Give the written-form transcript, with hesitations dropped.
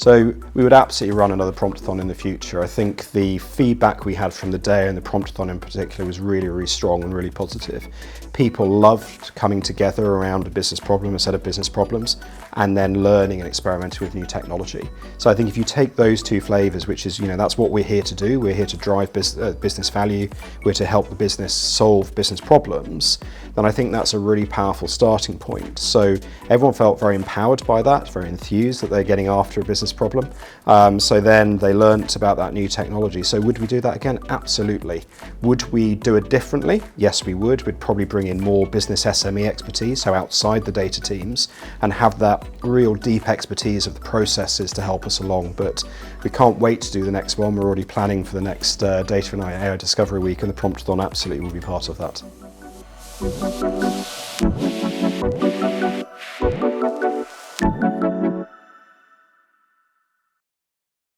So we would absolutely run another Promptathon in the future. I think the feedback we had from the day and the Promptathon in particular was really, really strong and really positive. People loved coming together around a business problem, a set of business problems, and then learning and experimenting with new technology. So I think if you take those two flavors, which is, that's what we're here to do. We're here to drive business value. We're to help the business solve business problems. Then I think that's a really powerful starting point. So everyone felt very empowered by that, very enthused that they're getting after a business problem. So then they learnt about that new technology. So would we do that again? Absolutely. Would we do it differently? Yes, we would. We'd probably bring in more business SME expertise, so outside the data teams, and have that real deep expertise of the processes to help us along. But we can't wait to do the next one. We're already planning for the next Data and AI Discovery Week, and the Promptathon absolutely will be part of that.